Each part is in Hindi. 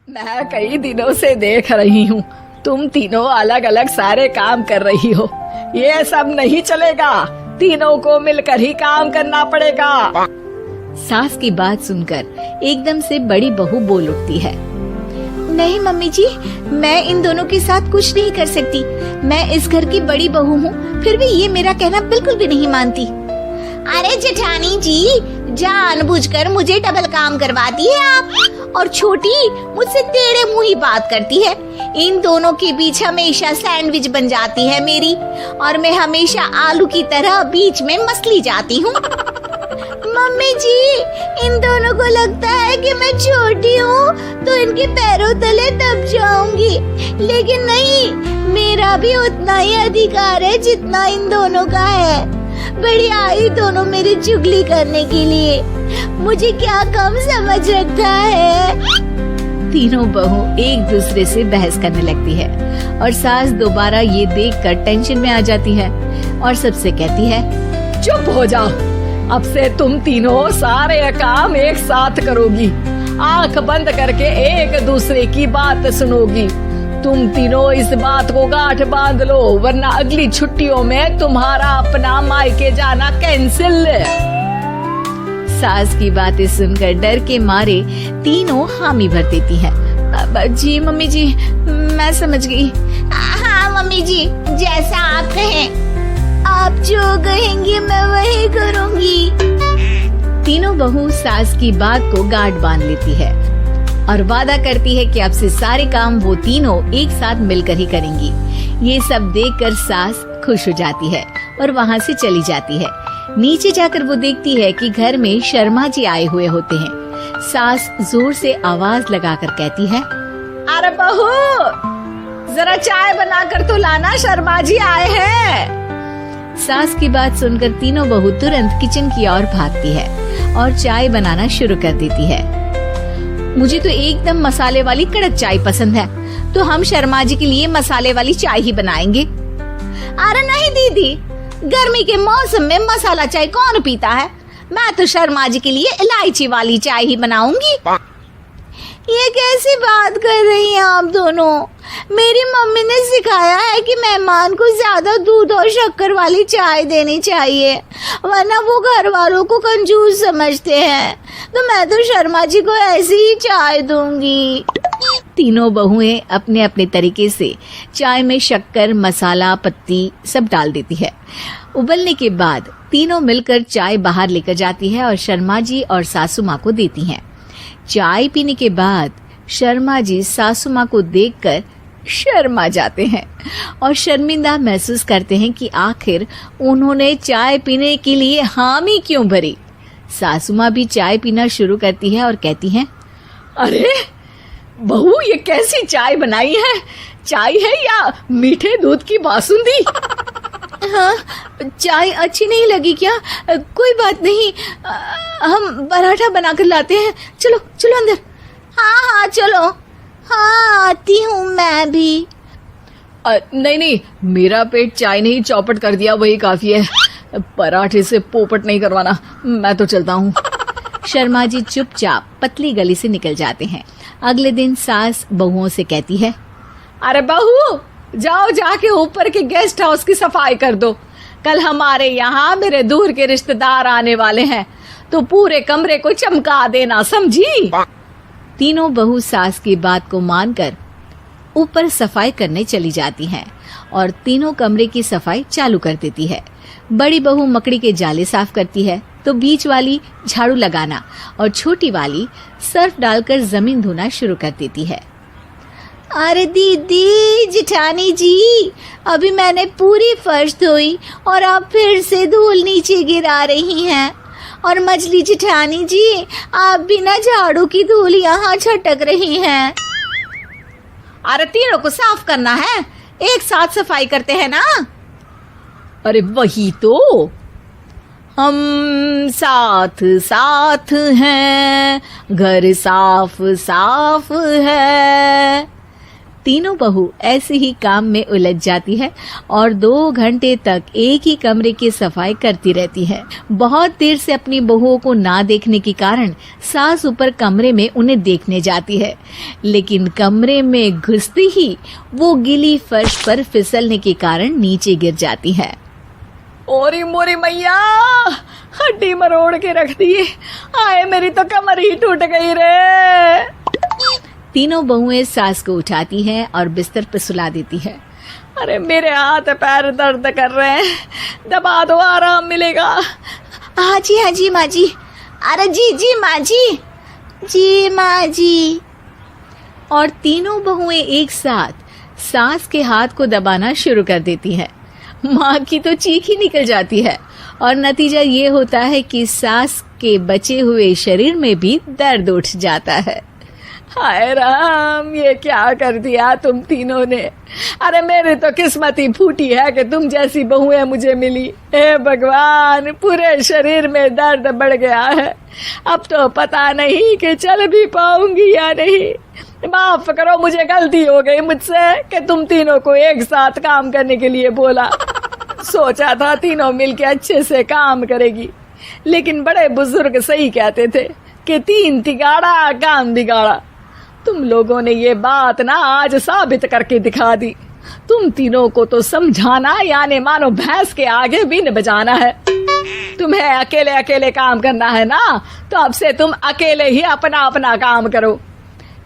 मैं कई दिनों से देख रही हूँ तुम तीनों अलग अलग सारे काम कर रही हो। ये सब नहीं चलेगा, तीनों को मिलकर ही काम करना पड़ेगा। सास की बात सुनकर एकदम से बड़ी बहू बोल उठती है। नहीं मम्मी जी, मैं इन दोनों के साथ कुछ नहीं कर सकती। मैं इस घर की बड़ी बहू हूँ, फिर भी ये मेरा कहना बिल्कुल भी नहीं मानती। अरे जेठानी जी, जानबूझकर मुझे डबल काम करवाती है आप, और छोटी मुझसे टेढ़े मुंह ही बात करती है। इन दोनों के बीच हमेशा सैंडविच बन जाती है मेरी, और मैं हमेशा आलू की तरह बीच में मसली जाती हूँ। मम्मी जी, इन दोनों को लगता है कि मैं छोटी हूँ तो इनके पैरों तले दब जाऊंगी, लेकिन नहीं, मेरा भी उतना ही अधिकार है जितना इन दोनों का है। बड़ी आई दोनों मेरी चुगली करने के लिए, मुझे क्या कम समझ रखा है। तीनों बहू एक दूसरे से बहस करने लगती है और सास दोबारा ये देखकर टेंशन में आ जाती है और सबसे कहती है, चुप हो जाओ, अब से तुम तीनों सारे काम एक साथ करोगी, आंख बंद करके एक दूसरे की बात सुनोगी। तुम तीनों इस बात को गांठ बांध लो, वरना अगली छुट्टियों में तुम्हारा अपना मायके जाना कैंसिल। सास की बातें सुनकर डर के मारे तीनों हामी भर देती हैं। जी मम्मी जी, मैं समझ गई। हाँ मम्मी जी, जैसा आप कहें, आप जो कहेंगी मैं वही करूँगी। तीनों बहू सास की बात को गांठ बांध लेती है और वादा करती है कि अब से सारे काम वो तीनों एक साथ मिलकर ही करेंगी। ये सब देखकर सास खुश हो जाती है और वहाँ से चली जाती है। नीचे जाकर वो देखती है कि घर में शर्मा जी आए हुए होते हैं। सास जोर से आवाज लगाकर कहती है, अरे बहू, जरा चाय बनाकर तो लाना, शर्मा जी आए हैं। सास की बात सुनकर तीनों बहू तुरंत किचन की ओर भागती है और चाय बनाना शुरू कर देती है। मुझे तो एकदम मसाले वाली कड़क चाय पसंद है, तो हम शर्मा जी के लिए मसाले वाली चाय ही बनाएंगे। अरे नहीं दीदी, गर्मी के मौसम में मसाला चाय कौन पीता है? मैं तो शर्मा जी के लिए इलायची वाली चाय ही बनाऊंगी। ये कैसी बात कर रही हैं आप दोनों? मेरी मम्मी ने सिखाया है कि मेहमान को ज्यादा दूध और शक्कर वाली चाय देनी चाहिए, वरना वो घर वालों को कंजूस समझते हैं। तो मैं तो शर्मा जी को ऐसी ही चाय दूंगी। तीनों बहुएं अपने अपने तरीके से चाय में शक्कर, मसाला, पत्ती सब डाल देती है। उबलने के बाद तीनों मिलकर चाय बाहर लेकर जाती है और शर्मा जी और सासू माँ को देती हैं। चाय पीने के बाद शर्मा जी सासू माँ को देखकर शर्मा जाते हैं और शर्मिंदा महसूस करते हैं कि आखिर उन्होंने चाय पीने के लिए हामी क्यों भरी। सासू माँ भी चाय पीना शुरू करती है और कहती हैं, अरे बहू, ये कैसी चाय बनाई है? चाय है या मीठे दूध की बासुंदी? हाँ, चाय अच्छी नहीं लगी क्या? कोई बात नहीं, हम पराठा बनाकर लाते हैं। चलो चलो अंदर। हाँ चलो। हाँ, आती हूँ मैं भी। नहीं नहीं, मेरा पेट चाय ने ही चौपट कर दिया, वही काफी है। पराठे से पोपट नहीं करवाना, मैं तो चलता हूँ। शर्मा जी चुपचाप पतली गली से निकल जाते हैं। अगले दिन सास बहुओं से कहती है, अरे बहू, जाओ जाके ऊपर के गेस्ट हाउस की सफाई कर दो। कल हमारे यहाँ मेरे दूर के रिश्तेदार आने वाले हैं, तो पूरे कमरे को चमका देना, समझी? तीनों बहू सास की बात को मानकर ऊपर सफाई करने चली जाती हैं और तीनों कमरे की सफाई चालू कर देती है। बड़ी बहू मकड़ी के जाले साफ करती है, तो बीच वाली झाड़ू लगाना और छोटी वाली सर्फ डालकर जमीन धोना शुरू कर देती है। अरे दीदी, जेठानी जी, अभी मैंने पूरी फर्श धोई और आप फिर से धूल नीचे गिरा रही हैं। और मछली जेठानी जी, आप बिना झाड़ू की धूल यहाँ छटक रही हैं। अरे तीनों को साफ करना है, एक साथ सफाई करते हैं ना। अरे वही तो, हम साथ साथ हैं, घर साफ साफ है। तीनों बहू ऐसे ही काम में उलझ जाती है और 2 घंटे तक एक ही कमरे की सफाई करती रहती है। बहुत देर से अपनी बहुओं को ना देखने के कारण सास ऊपर कमरे में उन्हें देखने जाती है, लेकिन कमरे में घुसती ही वो गीली फर्श पर फिसलने के कारण नीचे गिर जाती है। ओरी मोरी मैया, हड्डी मरोड़ के रख दी। आए मेरी तो कमर ही टूट गई रे। तीनों बहुएं सास को उठाती हैं और बिस्तर पर सुला देती है। अरे मेरे हाथ पैर दर्द कर रहे हैं, दबा दो आराम मिलेगा। हाँ जी माँ जी। अरे जी माँ जी माँ जी। और तीनों बहुएं एक साथ सास के हाथ को दबाना शुरू कर देती हैं। माँ की तो चीख ही निकल जाती है और नतीजा ये होता है कि सास के बचे हुए शरीर में भी दर्द उठ जाता है। हाय राम, ये क्या कर दिया तुम तीनों ने। अरे मेरी तो किस्मत ही फूटी है कि तुम जैसी बहुएं मुझे मिली। हे भगवान, पूरे शरीर में दर्द बढ़ गया है। अब तो पता नहीं कि चल भी पाऊंगी या नहीं। माफ करो, मुझे गलती हो गई मुझसे कि तुम तीनों को एक साथ काम करने के लिए बोला। सोचा था तीनों मिलके अच्छे से काम करेगी, लेकिन बड़े बुजुर्ग सही कहते थे कि 3 तिगाड़ा काम बिगाड़ा। तुम लोगों ने ये बात ना आज साबित करके दिखा दी। तुम तीनों को तो समझाना यानी मानो भैंस के आगे बीन बजाना है। तुम्हें अकेले अकेले काम करना है ना, तो अब से तुम अकेले ही अपना अपना काम करो।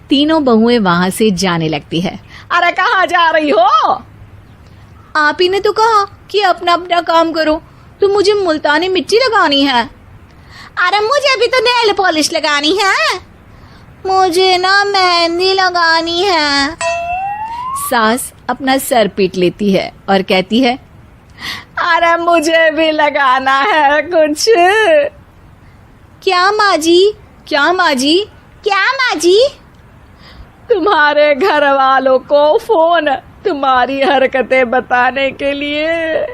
तीनों बहुएं वहां से जाने लगती है। अरे कहाँ जा रही हो? आप ही ने तो कहा कि अपना अपना काम तो मुझे मुल्तानी मिट्टी लगानी है। अरे मुझे भी तो नेल पॉलिश लगानी है। मुझे ना मेहंदी लगानी है। सास अपना सर पीट लेती है और कहती है, अरे मुझे भी लगाना है कुछ। क्या माँ जी? क्या माँ जी? क्या माँ जी? तुम्हारे घर वालों को फोन तुम्हारी हरकतें बताने के लिए।